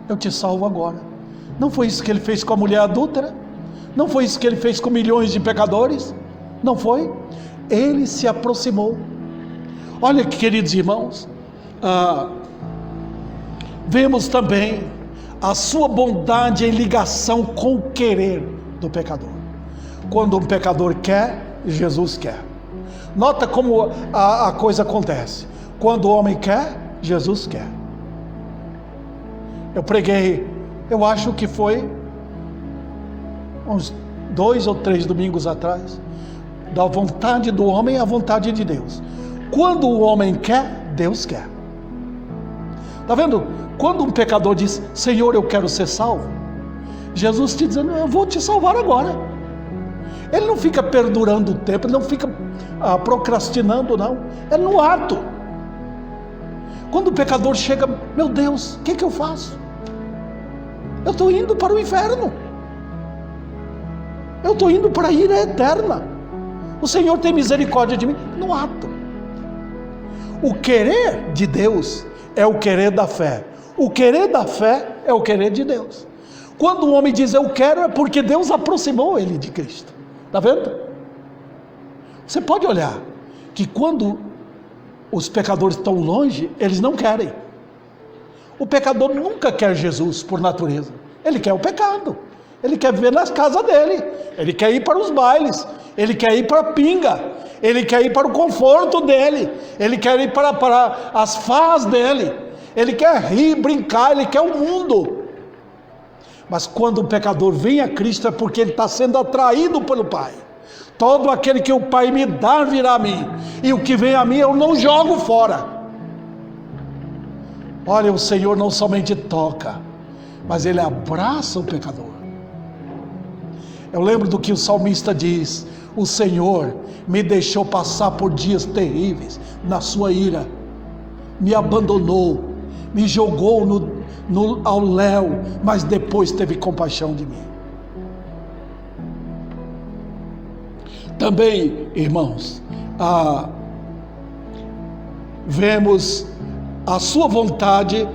A: Eu te salvo agora. Não foi isso que ele fez com a mulher adúltera? Não foi isso que ele fez com milhões de pecadores? Não foi? Ele se aproximou. Olha, queridos irmãos, vemos também a sua bondade em ligação com o querer do pecador. Quando um pecador quer, Jesus quer. Nota como a coisa acontece. Quando o homem quer, Jesus quer. Eu preguei, eu acho que foi uns 2 ou 3 domingos atrás, da vontade do homem à vontade de Deus. Quando o homem quer, Deus quer. Está vendo? Quando um pecador diz: Senhor, eu quero ser salvo, Jesus te dizendo: eu vou te salvar agora. Ele não fica perdurando o tempo, ele não fica procrastinando, não. É no ato. Quando o pecador chega: meu Deus, o que eu faço? Eu estou indo para o inferno. Eu estou indo para a ira eterna. O Senhor tem misericórdia de mim no ato. O querer de Deus é o querer da fé. O querer da fé é o querer de Deus. Quando um homem diz eu quero, é porque Deus aproximou ele de Cristo. Está vendo? Você pode olhar que quando os pecadores estão longe, eles não querem. O pecador nunca quer Jesus por natureza. Ele quer o pecado. Ele quer viver nas casas dele. Ele quer ir para os bailes. Ele quer ir para a pinga. Ele quer ir para o conforto dele. Ele quer ir para as farras dele. Ele quer rir, brincar. Ele quer o mundo. Mas quando o pecador vem a Cristo, é porque ele está sendo atraído pelo Pai. Todo aquele que o Pai me dá virá a mim. E o que vem a mim eu não jogo fora. Olha, o Senhor não somente toca, mas Ele abraça o pecador. Eu lembro do que o salmista diz: o Senhor me deixou passar por dias terríveis na sua ira, me abandonou, me jogou ao léu, mas depois teve compaixão de mim. Também, irmãos, vemos a sua vontade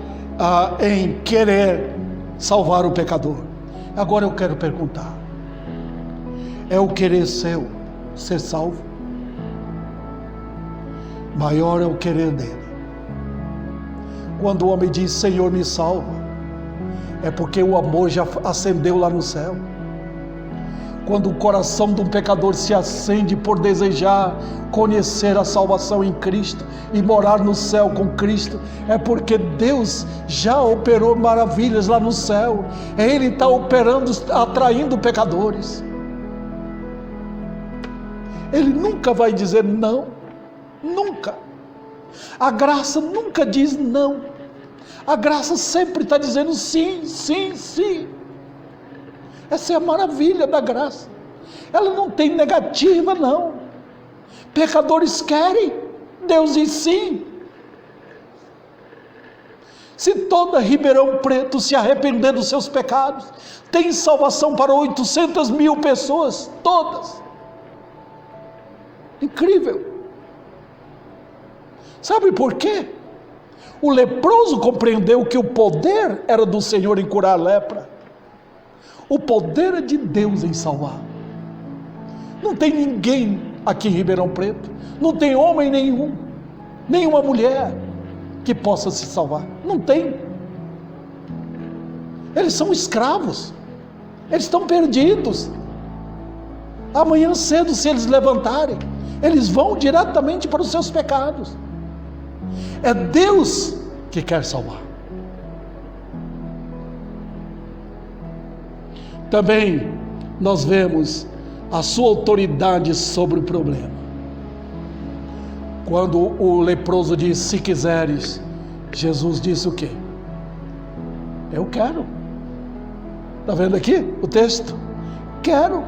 A: em querer salvar o pecador. Agora eu quero perguntar: é o querer seu ser salvo? Maior é o querer dele. Quando o homem diz Senhor me salva, é porque o amor já acendeu lá no céu. Quando o coração de um pecador se acende por desejar conhecer a salvação em Cristo e morar no céu com Cristo, é porque Deus já operou maravilhas lá no céu. Ele está operando, atraindo pecadores. Ele nunca vai dizer não, nunca. A graça nunca diz não. A graça sempre está dizendo sim, sim, sim. Essa é a maravilha da graça. Ela não tem negativa, não. Pecadores querem, Deus diz sim. Se toda Ribeirão Preto se arrepender dos seus pecados, tem salvação para 800 mil pessoas, todas. Incrível. Sabe por quê? O leproso compreendeu que o poder era do Senhor em curar a lepra. O poder é de Deus em salvar. Não tem ninguém aqui em Ribeirão Preto, não tem homem nenhum, nenhuma mulher que possa se salvar. Não tem. Eles são escravos. Eles estão perdidos. Amanhã cedo, se eles levantarem, eles vão diretamente para os seus pecados. É Deus que quer salvar. Também nós vemos a sua autoridade sobre o problema. Quando o leproso diz, se quiseres, Jesus disse o quê? Eu quero. Está vendo aqui o texto? Quero.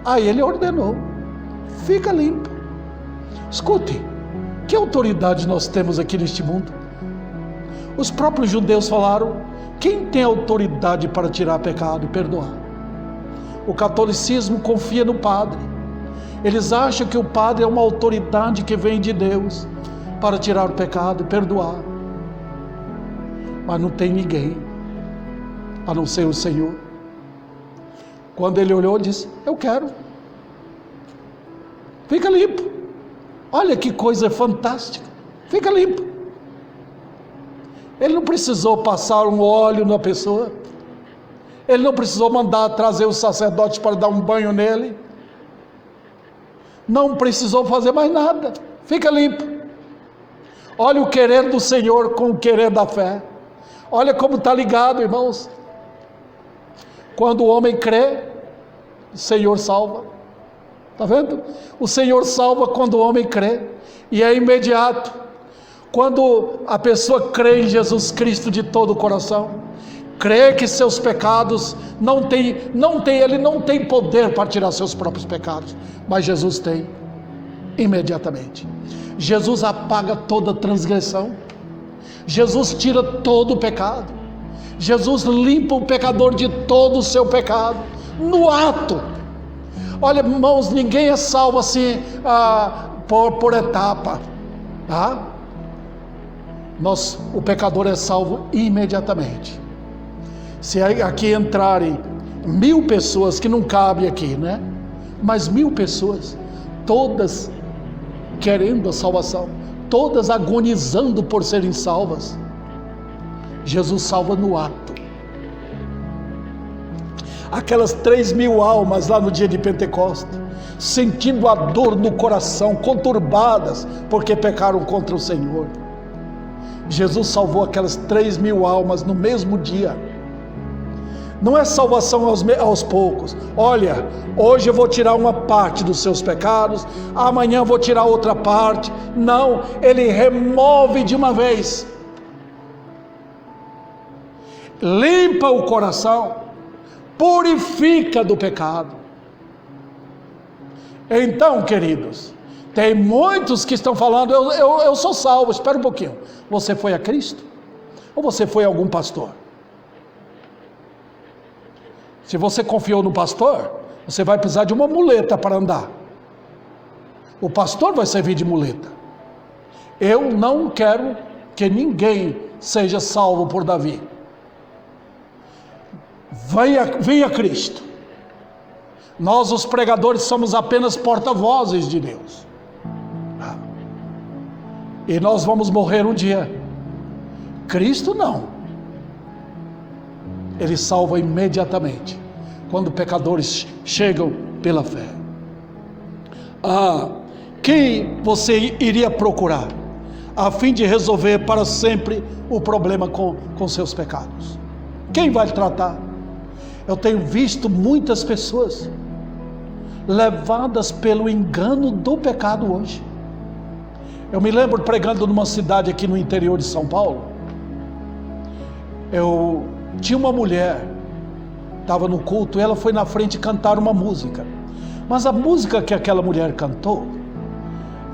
A: Aí ele ordenou, fica limpo. Escute, que autoridade nós temos aqui neste mundo? Os próprios judeus falaram, quem tem autoridade para tirar pecado e perdoar? O catolicismo confia no padre. Eles acham que o padre é uma autoridade que vem de Deus para tirar o pecado e perdoar. Mas não tem ninguém, a não ser o Senhor. Quando ele olhou, disse, eu quero. Fica limpo. Olha que coisa fantástica. Fica limpo. Ele não precisou passar um óleo na pessoa. Ele não precisou mandar trazer os sacerdotes para dar um banho nele. Não precisou fazer mais nada. Fica limpo. Olha o querer do Senhor com o querer da fé. Olha como está ligado, irmãos. Quando o homem crê, o Senhor salva. Está vendo? O Senhor salva quando o homem crê. E é imediato. Quando a pessoa crê em Jesus Cristo de todo o coração, crê que seus pecados ele não tem poder para tirar seus próprios pecados, mas Jesus tem, imediatamente. Jesus apaga toda transgressão, Jesus tira todo o pecado, Jesus limpa o pecador de todo o seu pecado, no ato. Olha, irmãos, ninguém é salvo assim por etapa, tá? O pecador é salvo imediatamente. Se aqui entrarem 1000 pessoas, que não cabe aqui, né? Mas 1000 pessoas, todas querendo a salvação, todas agonizando por serem salvas, Jesus salva no ato. Aquelas 3.000 almas lá no dia de Pentecostes, sentindo a dor no coração, conturbadas, porque pecaram contra o Senhor. Jesus salvou aquelas 3.000 almas no mesmo dia. Não é salvação aos poucos. Olha, hoje eu vou tirar uma parte dos seus pecados, amanhã eu vou tirar outra parte. Não, ele remove de uma vez. Limpa o coração, purifica do pecado. Então, queridos, tem muitos que estão falando, eu sou salvo. Espera um pouquinho, você foi a Cristo? Ou você foi a algum pastor? Se você confiou no pastor, você vai precisar de uma muleta para andar. O pastor vai servir de muleta. Eu não quero que ninguém seja salvo por Davi. Venha Cristo. Nós, os pregadores, somos apenas porta-vozes de Deus. E nós vamos morrer um dia. Cristo não. Ele salva imediatamente, quando pecadores chegam pela fé. Quem você iria procurar, a fim de resolver para sempre o problema com seus pecados? Quem vai tratar? Eu tenho visto muitas pessoas levadas pelo engano do pecado hoje. Eu me lembro pregando numa cidade aqui no interior de São Paulo. Tinha uma mulher, estava no culto, e ela foi na frente cantar uma música. Mas a música que aquela mulher cantou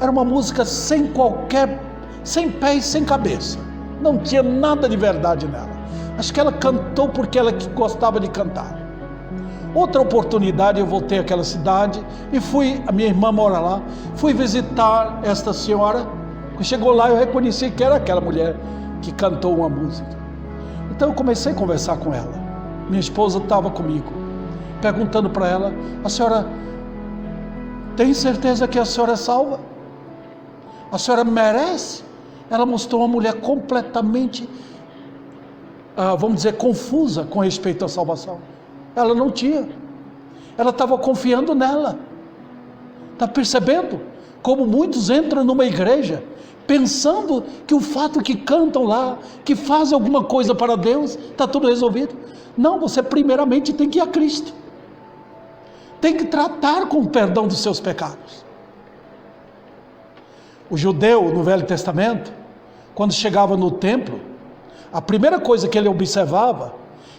A: era uma música sem pé e sem cabeça. Não tinha nada de verdade nela. Acho que ela cantou porque ela gostava de cantar. Outra oportunidade, eu voltei àquela cidade e a minha irmã mora lá, fui visitar esta senhora. Quando chegou lá, eu reconheci que era aquela mulher que cantou uma música. Então eu comecei a conversar com ela. Minha esposa estava comigo, perguntando para ela: a senhora tem certeza que a senhora é salva? A senhora merece? Ela mostrou uma mulher completamente, vamos dizer, confusa com respeito à salvação. Ela não tinha. Ela estava confiando nela. Está percebendo? Como muitos entram numa igreja pensando que o fato que cantam lá, que fazem alguma coisa para Deus, está tudo resolvido. Não, você primeiramente tem que ir a Cristo. Tem que tratar com o perdão dos seus pecados. O judeu, no Velho Testamento, quando chegava no templo, a primeira coisa que ele observava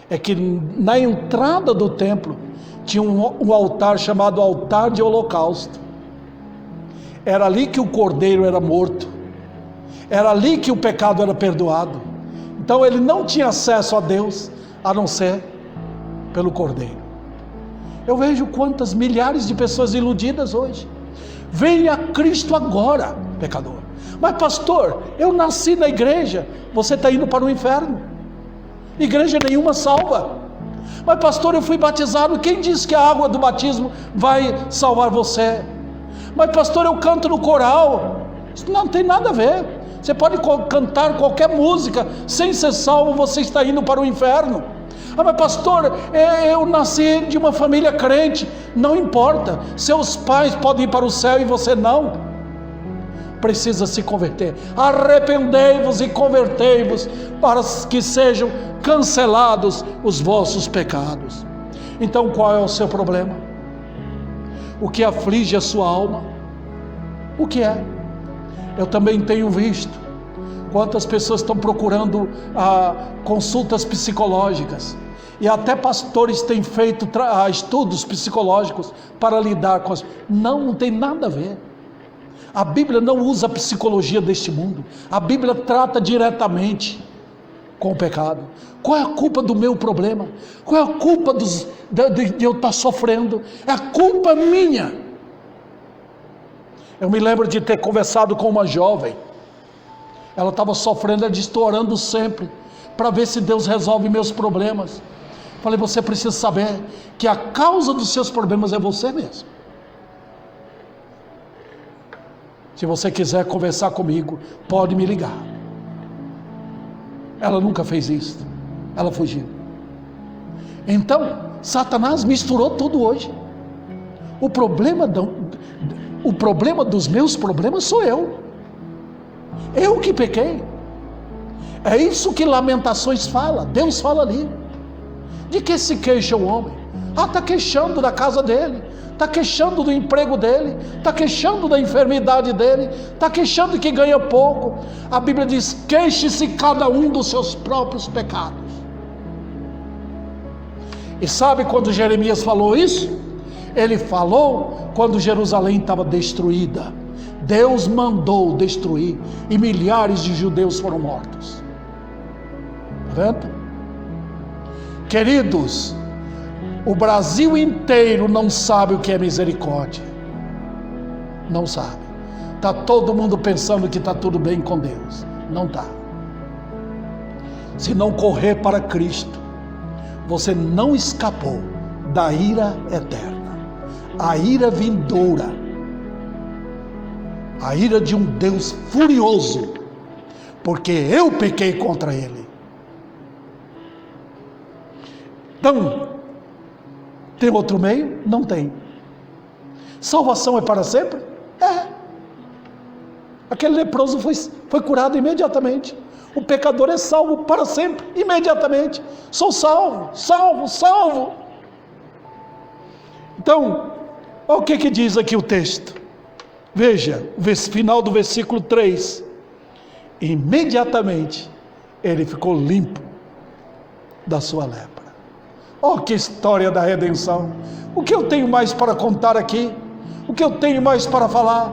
A: é que na entrada do templo tinha um altar chamado altar de holocausto. Era ali que o cordeiro era morto. Era ali que o pecado era perdoado. Então ele não tinha acesso a Deus, a não ser pelo cordeiro. Eu vejo quantas milhares de pessoas iludidas hoje. Venha a Cristo agora, pecador. Mas pastor, eu nasci na igreja. Você está indo para o inferno. Igreja nenhuma salva. Mas pastor, eu fui batizado. Quem disse que a água do batismo vai salvar você? Mas pastor, eu canto no coral. Isso não tem nada a ver. Você pode cantar qualquer música, sem ser salvo, você está indo para o inferno. Mas pastor, eu nasci de uma família crente. Não importa, seus pais podem ir para o céu e você não. Precisa se converter. Arrependei-vos e convertei-vos, para que sejam cancelados os vossos pecados. Então qual é o seu problema? O que aflige a sua alma? O que é? Eu também tenho visto quantas pessoas estão procurando consultas psicológicas, e até pastores têm feito estudos psicológicos para lidar com as... Não tem nada a ver. A Bíblia não usa a psicologia deste mundo. A Bíblia trata diretamente com o pecado? Qual é a culpa do meu problema? Qual é a culpa de eu estar sofrendo? É a culpa minha. Eu me lembro de ter conversado com uma jovem. Ela estava sofrendo, ela disse: estou orando sempre para ver se Deus resolve meus problemas. Falei: você precisa saber que a causa dos seus problemas é você mesmo. Se você quiser conversar comigo, pode me ligar. Ela nunca fez isso. Ela fugiu. Então, Satanás misturou tudo hoje. O problema dos meus problemas sou eu. Eu que pequei. É isso que Lamentações fala. Deus fala ali. De que se queixa o homem? Está queixando da casa dele, está queixando do emprego dele, está queixando da enfermidade dele, está queixando que ganha pouco. A Bíblia diz: queixe-se cada um dos seus próprios pecados. E sabe quando Jeremias falou isso? Ele falou quando Jerusalém estava destruída. Deus mandou destruir e milhares de judeus foram mortos. Está vendo? Queridos, o Brasil inteiro não sabe o que é misericórdia. Não sabe. Está todo mundo pensando que está tudo bem com Deus. Não está. Se não correr para Cristo, você não escapou da ira eterna, a ira vindoura, a ira de um Deus furioso, porque eu pequei contra Ele. Então, tem outro meio? Não tem. Salvação é para sempre? É. Aquele leproso foi curado imediatamente. O pecador é salvo para sempre, imediatamente. Sou salvo, salvo, salvo. Então, olha o que diz aqui o texto. Veja, final do versículo 3. Imediatamente ele ficou limpo da sua lepra. Oh, que história da redenção! O que eu tenho mais para contar aqui? O que eu tenho mais para falar?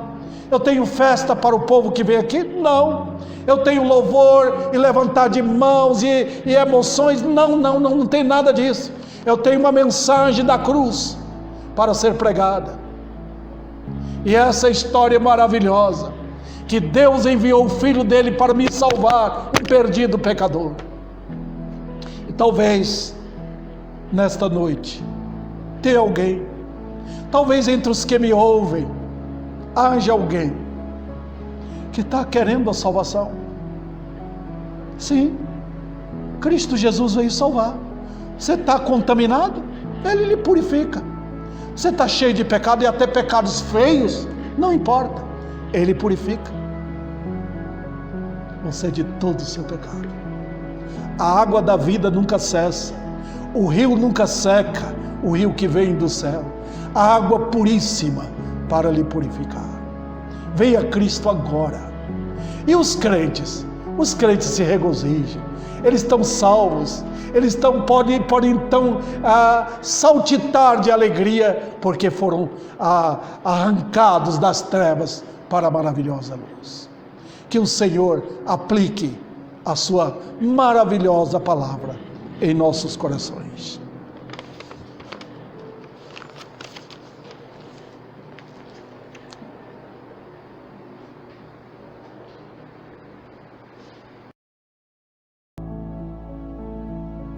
A: Eu tenho festa para o povo que vem aqui? Não. Eu tenho louvor e levantar de mãos e emoções? Não tem nada disso. Eu tenho uma mensagem da cruz para ser pregada. E essa história maravilhosa, que Deus enviou o Filho dele para me salvar, um perdido pecador. E talvez nesta noite tem alguém, talvez entre os que me ouvem, haja alguém que está querendo a salvação. Sim, Cristo Jesus veio salvar. Você está contaminado? Ele lhe purifica. Você está cheio de pecado e até pecados feios? Não importa, Ele purifica você de todo o seu pecado. A água da vida nunca cessa, o rio nunca seca, o rio que vem do céu, a água puríssima para lhe purificar. Venha Cristo agora. E os crentes se regozijam, eles estão salvos, eles podem então saltitar de alegria, porque foram arrancados das trevas para a maravilhosa luz. Que o Senhor aplique a sua maravilhosa palavra em nossos corações.